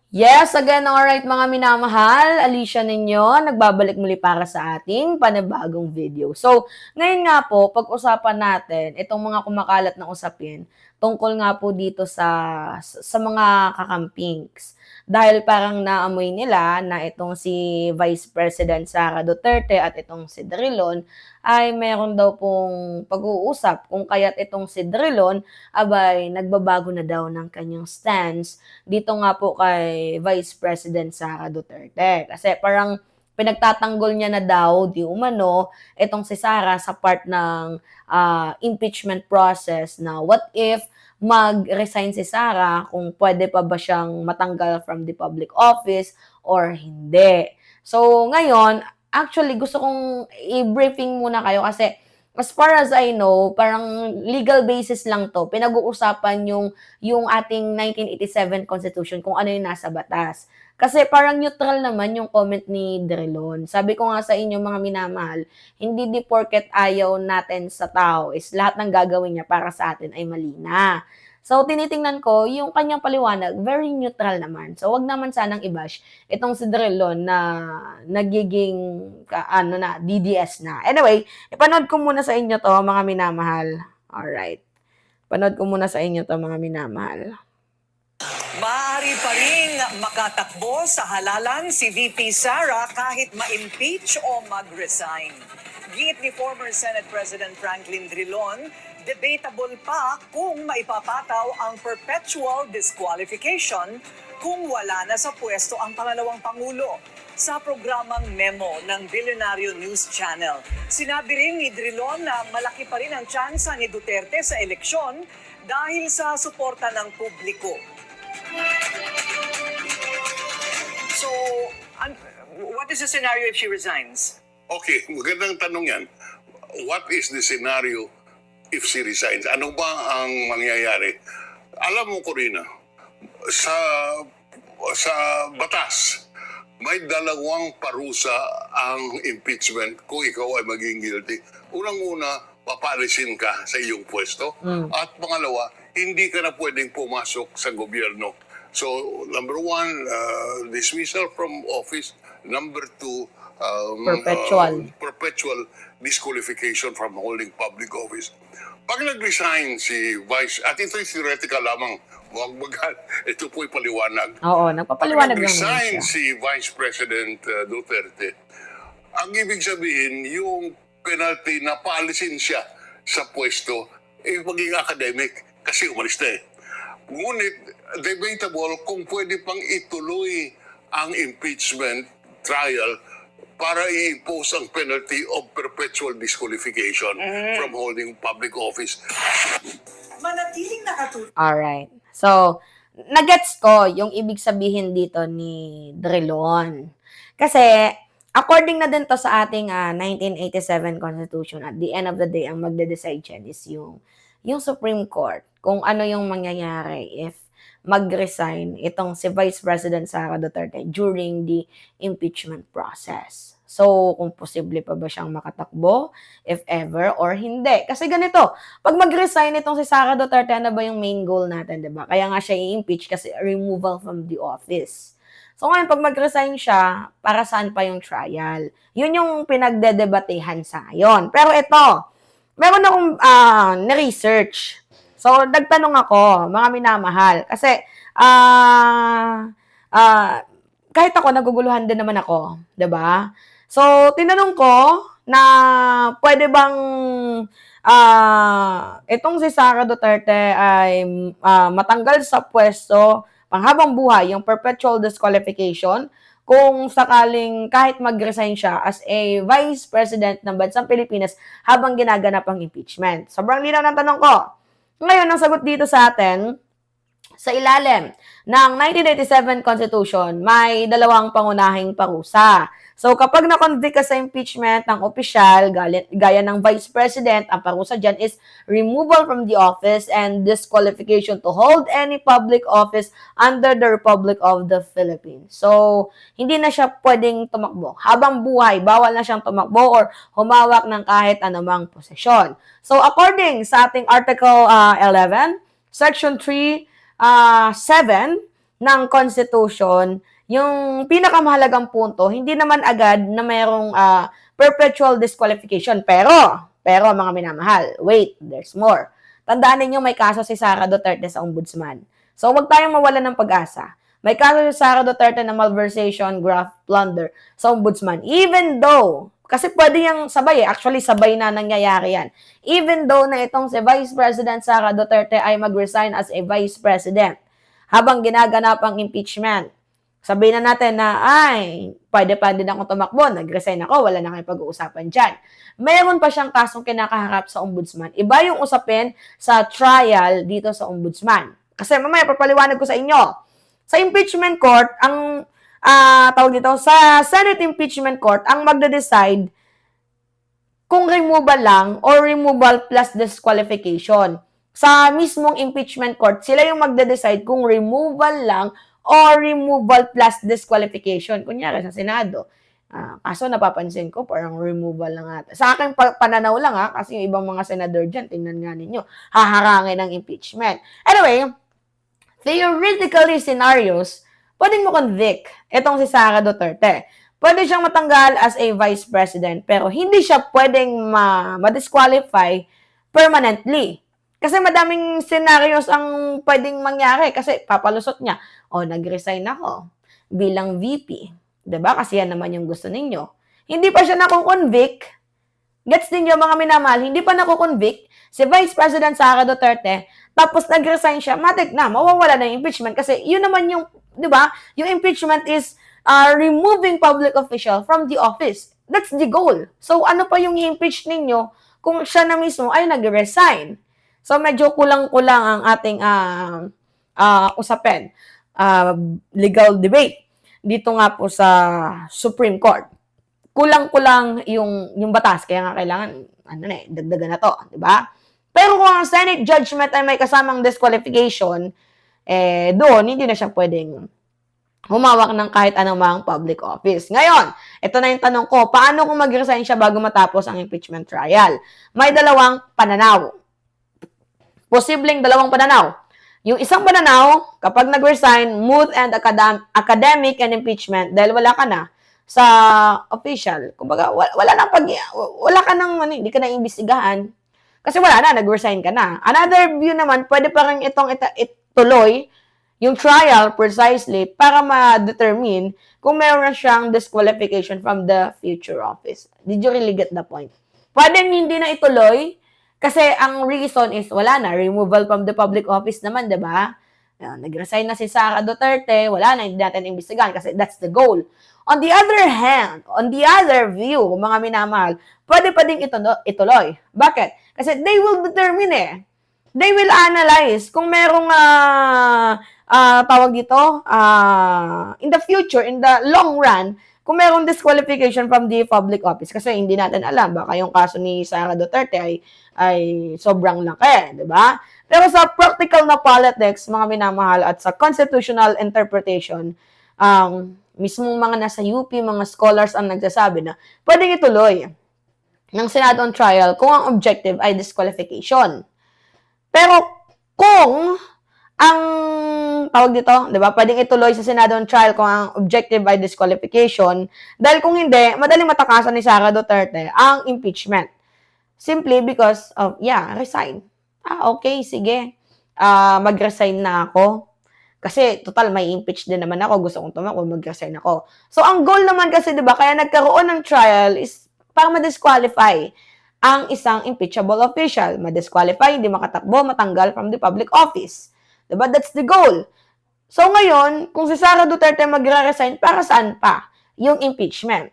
Yes, again, alright mga minamahal, Alicia ninyo, nagbabalik muli para sa ating panibagong video. So, ngayon nga po, pag-usapan natin itong mga kumakalat na usapin tungkol nga po dito sa mga kakampings. Dahil parang naamoy nila na itong si Vice President Sara Duterte at itong si Drilon ay meron daw pong pag-uusap kung kaya't itong si Drilon abay nagbabago na daw ng kanyang stance dito nga po kay Vice President Sara Duterte. Kasi parang pinagtatanggol niya na daw, di umano, itong si Sara sa part ng impeachment process na what if mag-resign si Sara kung pwede pa ba siyang matanggal from the public office or hindi. So ngayon, actually gusto kong i-briefing muna kayo kasi as far as I know, parang legal basis lang to. Pinag-uusapan yung ating 1987 Constitution kung ano yung nasa batas. Kasi parang neutral naman yung comment ni Drilon. Sabi ko nga sa inyo mga minamahal, hindi di porket ayaw natin sa tao is lahat ng gagawin niya para sa atin ay mali na. So, tinitingnan ko, yung kanyang paliwanag, very neutral naman. So, wag naman sanang i-bash itong si Drilon na nagiging, DDS na. Anyway, ipanood ko muna sa inyo to, mga minamahal. Alright. Panood ko muna sa inyo to, mga minamahal. Maaari pa rin makatakbo sa halalan si VP Sara kahit ma-impeach o mag-resign. Giit ni former Senate President Franklin Drilon, debatable pa kung maipapataw ang perpetual disqualification kung wala na sa pwesto ang pangalawang Pangulo. Sa programang Memo ng Billionario News Channel, sinabi rin ni Drilon na malaki pa rin ang tsansa ni Duterte sa eleksyon dahil sa suporta ng publiko. So, what is the scenario if she resigns? Okay, magandang tanong yan. What is the scenario if she resigns? Ano ba ang mangyayari? Alam mo, Corina, sa batas, may dalawang parusa ang impeachment kung ikaw ay maging guilty. Unang-una, papalisin ka sa iyong pwesto. At pangalawa, hindi ka na pwedeng pumasok sa gobyerno. So, number one, dismissal from office. Number two, perpetual disqualification from holding public office. Pag nag-resign si Vice, at ito'y theoretical lamang, ito po'y paliwanag. Oo, nagpapaliwanag lang naman Pag nag-resign siya. si Vice President Duterte, ang ibig sabihin, yung penalty na paalisin siya sa pwesto, maging academic kasi umalis na eh. Ngunit, debatable kung pwede pang ituloy ang impeachment trial para i-impose ang penalty of perpetual disqualification from holding public office. Manatiling nakatulong. Alright. So, nagets ko yung ibig sabihin dito ni Drilon. Kasi, according na din to sa ating 1987 Constitution, at the end of the day, ang magde-decide dyan is yung Supreme Court kung ano yung mangyayari if mag-resign itong si Vice President Sara Duterte during the impeachment process. So, kung posible pa ba siyang makatakbo, if ever, or hindi. Kasi ganito, pag mag-resign itong si Sara Duterte, ano ba yung main goal natin, diba? Kaya nga siya i-impeach kasi removal from the office. So ngayon, pag mag-resign siya, para saan pa yung trial? Yun yung pinagdedebatehan sa ngayon. Pero ito, meron akong na-research. So, nagtanong ako, mga minamahal. Kasi, kahit ako, naguguluhan din naman ako. 'Di ba? So, tinanong ko na pwede bang itong si Sara Duterte ay matanggal sa pwesto panghabang buhay, yung perpetual disqualification, kung sakaling kahit mag-resign siya as a Vice President ng Bansang Pilipinas habang ginaganap ang impeachment. Sobrang linaw ng tanong ko. Ngayon, ang sagot dito sa atin, sa ilalim ng 1987 Constitution, may dalawang pangunahing parusa. So, kapag na-convict ka sa impeachment ng opisyal, gaya ng Vice President, ang parusa dyan is removal from the office and disqualification to hold any public office under the Republic of the Philippines. So, hindi na siya pwedeng tumakbo. Habang buhay, bawal na siyang tumakbo or humawak ng kahit anumang posisyon. So, according sa ating Article 11, Section 3, 7, ng Constitution, yung pinakamahalagang punto, hindi naman agad na mayroong perpetual disqualification. Pero mga minamahal, wait, there's more. Tandaan ninyo may kaso si Sara Duterte sa ombudsman. So, huwag tayong mawalan ng pag-asa. May kaso si Sara Duterte na malversation, graft, plunder sa ombudsman. Even though, kasi pwede yung sabay actually sabay na nangyayari yan. Even though na itong si Vice President Sara Duterte ay mag-resign as a Vice President habang ginaganap ang impeachment. Sabihin na natin na, ay, pwede din ako tumakbo, nag-resign ako, wala na kayong pag-uusapan dyan. Mayroon pa siyang kasong kinakaharap sa ombudsman. Iba yung usapin sa trial dito sa ombudsman. Kasi mamaya, papaliwanag ko sa inyo. Sa impeachment court, ang tawag dito, sa Senate impeachment court, ang magde-decide kung removal lang or removal plus disqualification. Sa mismong impeachment court, sila yung magde-decide kung removal lang or removal plus disqualification. Kunyari, sa Senado. Kaso napapansin ko, parang removal lang ata. Sa akin pananaw lang kasi yung ibang mga senador dyan, tingnan nga ninyo, haharangin ng impeachment. Anyway, theoretically scenarios, pwedeng mo convict itong si Sara Duterte. Pwede siyang matanggal as a vice president, pero hindi siya pwedeng ma-disqualify permanently. Kasi madaming scenarios ang pwedeng mangyari kasi papalusot niya, nag-resign ako bilang VP. 'Di ba? Kasi yan naman yung gusto ninyo. Hindi pa siya nakukonvict. Gets ninyo mga minamahal, hindi pa nakukonvict si Vice President Sara Duterte, tapos nag-resign siya, matik na, mawawala na yung impeachment kasi yun naman yung, 'di ba? Yung impeachment is removing public official from the office. That's the goal. So ano pa yung i-impeach ninyo kung siya na mismo ay nag-resign? So, medyo kulang-kulang ang ating usapin. Legal debate. Dito nga po sa Supreme Court. Kulang-kulang yung batas. Kaya nga kailangan, dagdagan na to. Diba? Pero kung ang Senate judgment ay may kasamang disqualification, doon, hindi na siya pwedeng humawak ng kahit anumang public office. Ngayon, ito na yung tanong ko, paano kung mag-resign siya bago matapos ang impeachment trial? May dalawang pananaw. Posibleng dalawang pananaw. Yung isang pananaw, kapag nag-resign, moot and academic and impeachment dahil wala ka na sa official. Kumbaga, wala ka nang, hindi ka na imbestigahan. Kasi wala na, nag-resign ka na. Another view naman, pwede pa rin itong ituloy yung trial precisely para ma-determine kung meron siyang disqualification from the future office. Did you really get the point? Pwedeng hindi na ituloy, kasi ang reason is wala na, removal from the public office naman, 'di ba? Nag-resign na si Sara Duterte, wala na, hindi natin imbestigahan kasi that's the goal. On the other hand, on the other view, mga minamahal, pwede pa ding ituloy. Bakit? Kasi they will determine They will analyze kung merong tawag dito, in the future, in the long run, kung merong disqualification from the public office. Kasi hindi natin alam, baka yung kaso ni Sara Duterte ay sobrang laki, di ba? Pero sa practical na politics, mga minamahal, at sa constitutional interpretation, mismong mga nasa UP, mga scholars ang nagsasabi na pwedeng ituloy ng Senado on trial kung ang objective ay disqualification. Pero kung ang tawag dito, 'di ba? Pwedeng ituloy sa Senado on trial kung ang objective ay disqualification, dahil kung hindi, madaling matakasan ni Sara Duterte ang impeachment. Simply because of resign. Okay, sige. Mag-resign na ako. Kasi total may impeach din naman ako, gusto kong tumakbo, mag-resign ako. So ang goal naman kasi 'di ba, kaya nagkaroon ng trial is para ma-disqualify ang isang impeachable official. Ma-disqualify, hindi makatakbo, matanggal from the public office. Diba? That's the goal. So ngayon, kung si Sara Duterte magre-resign, para saan pa yung impeachment?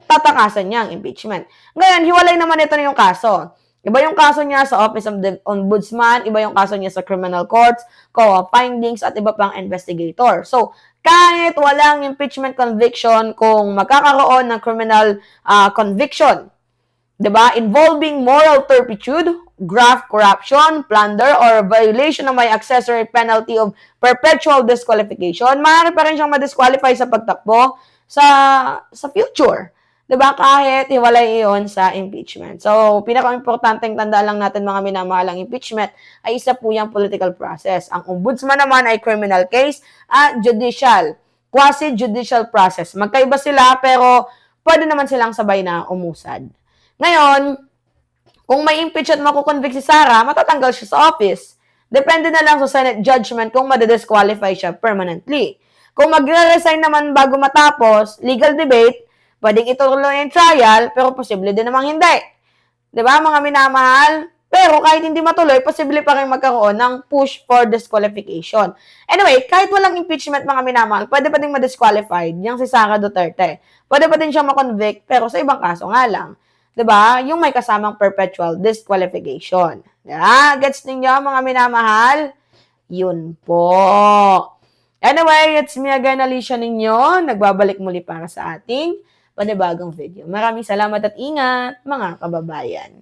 Tatakasan niya ang impeachment. Ngayon, hiwalay naman ito na yung kaso. Iba yung kaso niya sa Office of the Ombudsman, iba yung kaso niya sa criminal courts, COA findings, at iba pang investigator. So, kahit walang impeachment conviction, kung magkakaroon ng criminal conviction, diba, involving moral turpitude, graft, corruption, plunder, or violation of may accessory penalty of perpetual disqualification, maaari pa rin siyang ma-disqualify sa pagtakbo sa future. 'Diba? Kahit hiwalay iyon sa impeachment. So, pinaka-importanteng tandaan lang natin mga minamahalang impeachment ay isa po yung political process. Ang ombudsman naman ay criminal case at judicial, quasi-judicial process. Magkaiba sila pero pwede naman silang sabay na umusad. Ngayon, kung may impeach at makukonvict si Sara, matatanggal siya sa office. Depende na lang sa Senate judgment kung madidisqualify siya permanently. Kung magre-resign naman bago matapos, legal debate, pwedeng ituloy yung trial, pero posible din namang hindi. Diba, mga minamahal? Pero kahit hindi matuloy, posible pa rin magkaroon ng push for disqualification. Anyway, kahit walang impeachment mga minamahal, pwede pa din ma-disqualified yung si Sara Duterte. Pwede pa din siya makonvict, pero sa ibang kaso nga lang. Diba? Yung may kasamang perpetual disqualification. Diba? Gets ninyo mga minamahal? Yun po. Anyway, it's me again, Alicia ninyo. Nagbabalik muli para sa ating panibagong video. Maraming salamat at ingat, mga kababayan.